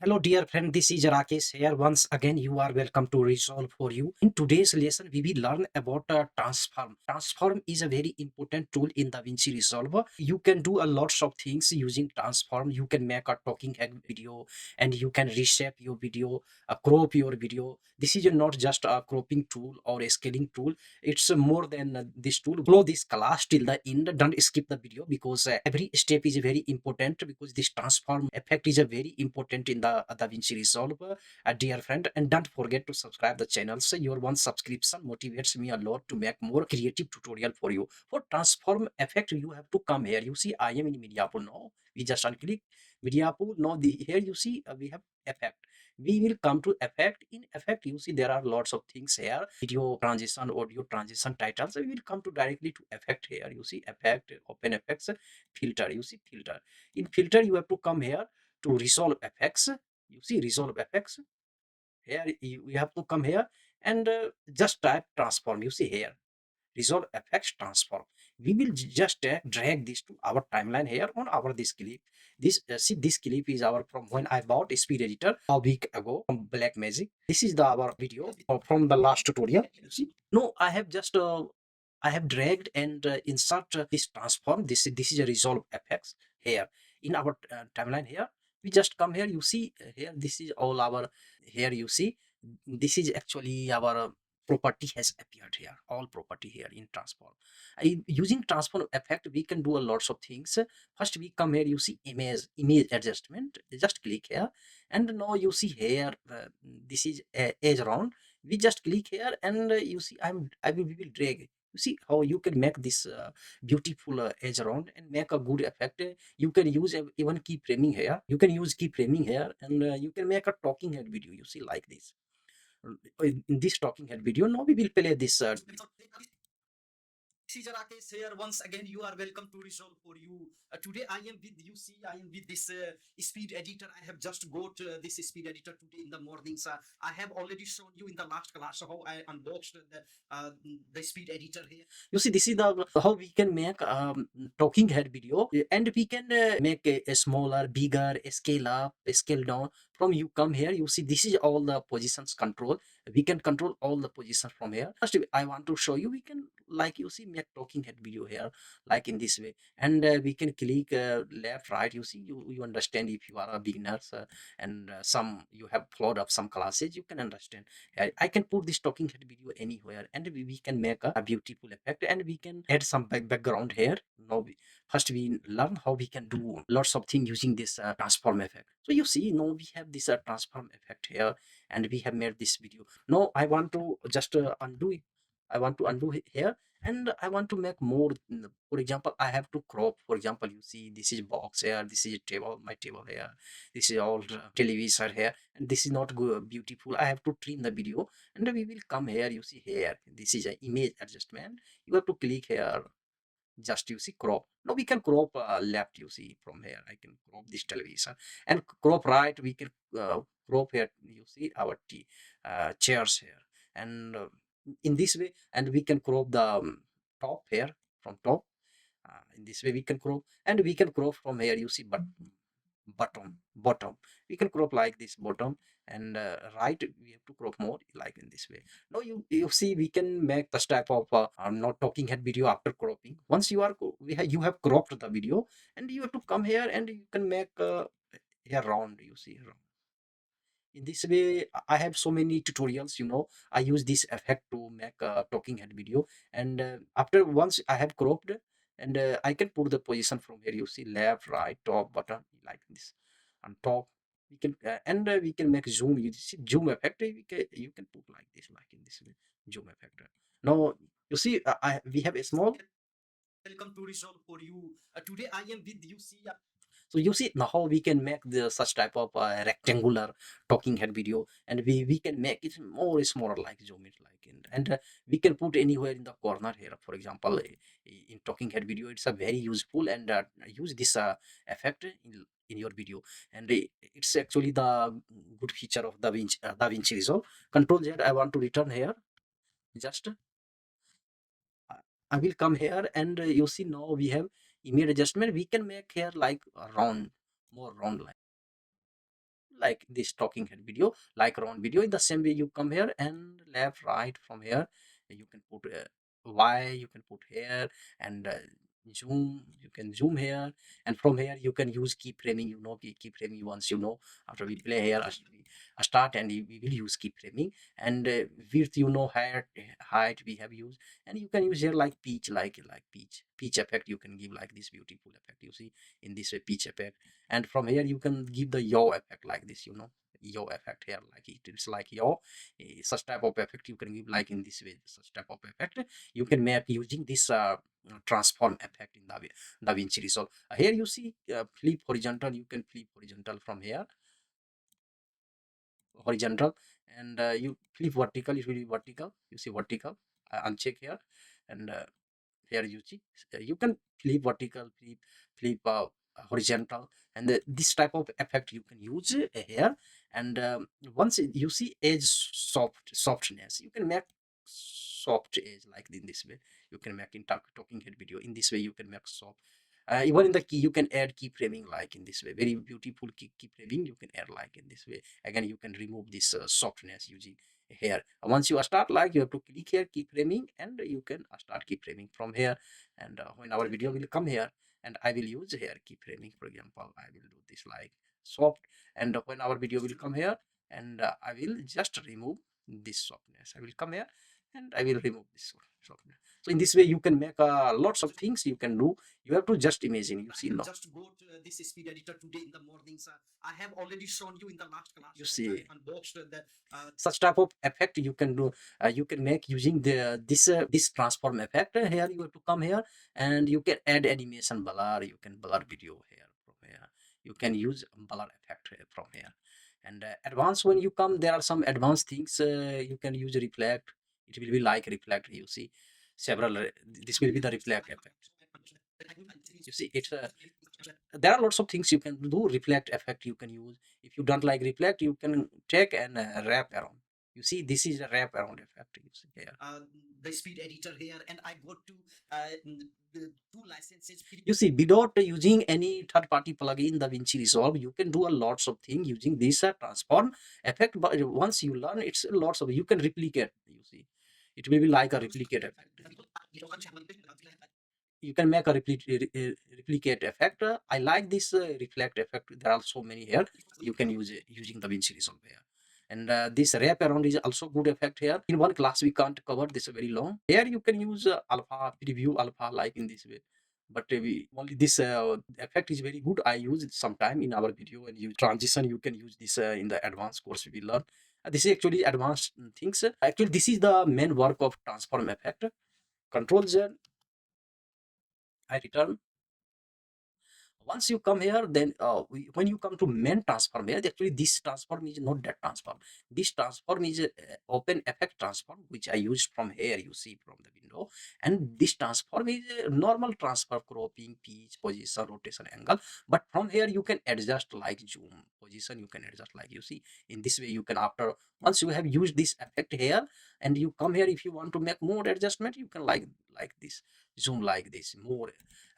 Hello, dear friend. This is Rakesh here. Once again, you are welcome to Resolve for you. In today's lesson, we will learn about transform. Transform is a very important tool in DaVinci Resolve. You can do a lots of things using transform. You can make a talking head video, and you can reshape your video, crop your video. This is not just a cropping tool or a scaling tool. It's more than this tool. Follow this class till the end. Don't skip the video because every step is very important, because this transform effect is a very important in the DaVinci Resolve, dear friend. And don't forget to subscribe the channel. So your one subscription motivates me a lot to make more creative tutorial for you. For transform effect, you have to come here. You see, I am in media pool now. We just unclick media pool. Now here you see we have effect. We will come to effect. In effect, you see there are lots of things here: video transition, audio transition, titles. So we will come to directly to effect. Here you see effect, open effects, filter. You see filter. In filter, you have to come here to resolve effects. You see resolve effects. Here we have to come here and just type transform. You see here resolve effects transform. We will just drag this to our timeline here on our this clip. This see, this clip is our from when I bought speed editor a week ago from Black Magic. This is the our video from the last tutorial. You see, no, I have just I have dragged and insert this transform. This is a resolve effects here in our timeline here. We just come here. You see here, this is all our here. You see, this is actually our property has appeared here, all property here in transform. Using transform effect, we can do a lots of things. First we come here, you see image adjustment. Just click here, and now you see here this is edge round. We just click here, and you see we will drag. You see how you can make this beautiful edge around and make a good effect. You can use even keyframing here. You can use keyframing here, and you can make a talking head video. You see like this. In this talking head video, now we will play this Caesar Rakesh here. Once again, you are welcome to Resolve for you. Today, I am with you. See, I am with this speed editor. I have just got this speed editor today in the morning. So I have already shown you in the last class how I unboxed the speed editor here. You see, this is the how we can make talking head video, and we can make a smaller, bigger, a scale up, a scale down. From you come here, you see this is all the positions control. We can control all the positions from here. First, I want to show you. We can, like you see, make talking head video here like in this way, and we can click left, right. You see, you understand if you are a beginner, and some you have followed up some classes, you can understand. I can put this talking head video anywhere, and we can make a beautiful effect, and we can add some background here. Now first we learn how we can do lots of things using this transform effect. So you see, now we have this transform effect here, and we have made this video. Now I want to just undo it. I want to undo it here, and I want to make more. For example, I have to crop. For example, you see this is box here, this is table, my table here, this is all television here, and this is not good, beautiful. I have to trim the video, and we will come here. You see here, this is an image adjustment. You have to click here, just you see crop. Now we can crop left. You see from here, I can crop this television, and crop right. We can crop here. You see our chairs here, and in this way, and we can crop the top here from top. In this way we can crop, and we can crop from here. You see, but bottom we can crop like this bottom, and right we have to crop more like in this way. Now you see, we can make this type of not talking head video after cropping. Once you are you have cropped the video, and you have to come here, and you can make here round. You see round. In this way, I have so many tutorials. I use this effect to make a talking head video, and after once I have cropped, and I can put the position from here. You see left, right, top, bottom, like this. On top we can and we can make zoom. You see zoom effect. You can put like this, like in this way, zoom effect. Now you see, we have a small welcome to Resolve for you. Today I am with you. See, so you see now how we can make the such type of rectangular talking head video, and we can make it more smaller, like zoom it like in, and we can put anywhere in the corner here. For example, in talking head video, it's a very useful, and use this effect in your video, and it's actually the good feature of DaVinci Resolve. Control Z, I want to return here. Just I will come here, and you see now we have image adjustment. We can make here like a round, more round line. like this talking head video, like round video. In the same way, you come here and left, right. From here you can put y, you can put here, and zoom, you can zoom here. And from here you can use keyframing, keyframing. Once after we play here, as we start, and we will use keyframing. And width, height we have used. And you can use here like pitch, like pitch effect. You can give like this beautiful effect, you see, in this way, pitch effect. And from here you can give the yaw effect like this, yaw effect here, like it's like yaw. Such type of effect you can give like in this way. Such type of effect you can make using this transform effect in DaVinci Resolve. Here you see flip horizontal. You can flip horizontal from here, horizontal. And you flip vertical, it will be vertical. You see vertical, uncheck here. And here you see, you can flip vertical, flip horizontal. And this type of effect you can use here. And once you see edge softness, you can make soft edge like in this way. You can make in talking head video, in this way you can make soft. Even in the key you can add keyframing like in this way, very beautiful keyframing you can add like in this way. Again, you can remove this softness using here. Once you start, like, you have to click here keyframing, and you can start keyframing from here. And when our video will come here, and I will use here keyframing, for example, I will do this like soft. And when our video will come here, and I will just remove this softness, I will come here and I will remove this softness. So in this way you can make lots of things you can do. You have to just imagine, you I see, have no, just got this speed editor today in the morning, sir. I have already shown you in the last class. you Right? see, I unboxed the such type of effect you can do. You can make using this transform effect. Here you have to come here, and you can add animation blur. You can blur video here from here. You can use blur effect from here. And advanced, when you come, there are some advanced things. You can use reflect. It will be like reflect, you see, several this will be the reflect effect. You see, it's there are lots of things you can do. Reflect effect you can use. If you don't like reflect, you can take and wrap around. You see, this is a wrap around effect, you see here. the speed editor here, and I got to the two licenses. You see, without using any third party plugin, DaVinci Resolve, you can do a lots of things using this transform effect. But once you learn, it's lots of, you can replicate, you see, it will be like a replicate effect. You can make a replicate effect. I like this reflect effect. There are so many here. You can use it using DaVinci Resolve here. And this wrap around is also good effect here. In one class we can't cover this very long. Here you can use alpha, preview alpha like in this way. But we only this effect is very good. I use it sometime in our video. And use transition, you can use this in the advanced course we will learn. This is actually advanced things. Actually, this is the main work of transform effect. Control Z, I return. Once you come here, then when you come to main transform here, actually this transform is not that transform. This transform is open effect transform, which I used from here, you see, from the window. And this transform is a normal transfer, cropping, pitch, position, rotation, angle. But from here you can adjust like zoom position, you can adjust like, you see, in this way you can, after once you have used this effect here, and you come here, if you want to make more adjustment, you can like this, zoom like this, more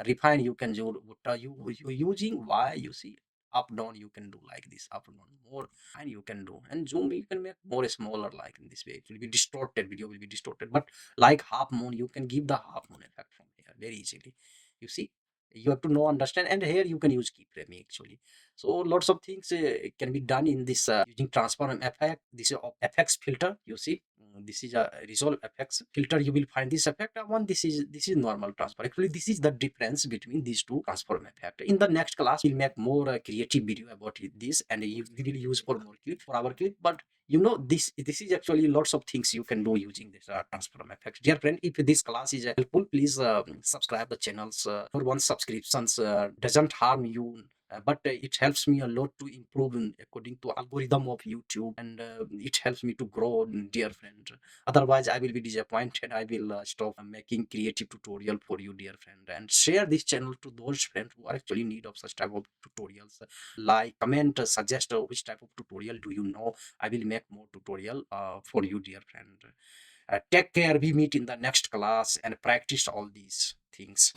refine, you can do what are you using, why, you see, up down you can do like this, up down more, and you can do, and zoom you can make more smaller like in this way. It will be distorted, video will be distorted. But like half moon, you can give the half moon effect from here very easily, you see. You have to know, understand. And here you can use keyframing actually. So lots of things can be done in this using transform effect. This is FX filter, you see. This is a resolve effects filter. You will find this effect one. This is normal transfer. Actually, this is the difference between these two transform effect. In the next class, we'll make more creative video about this, and we will use for more clip for our clip. But this is actually lots of things you can do using this transform effect. Dear friend, if this class is helpful, please subscribe the channels. For one subscriptions doesn't harm you, but it helps me a lot to improve according to algorithm of YouTube. And it helps me to grow, dear friend. Otherwise I will be disappointed. I will stop making creative tutorial for you, dear friend. And share this channel to those friends who are actually in need of such type of tutorials. Like, comment, suggest which type of tutorial do you know. I will make more tutorial for you, dear friend. Take care. We meet in the next class and practice all these things.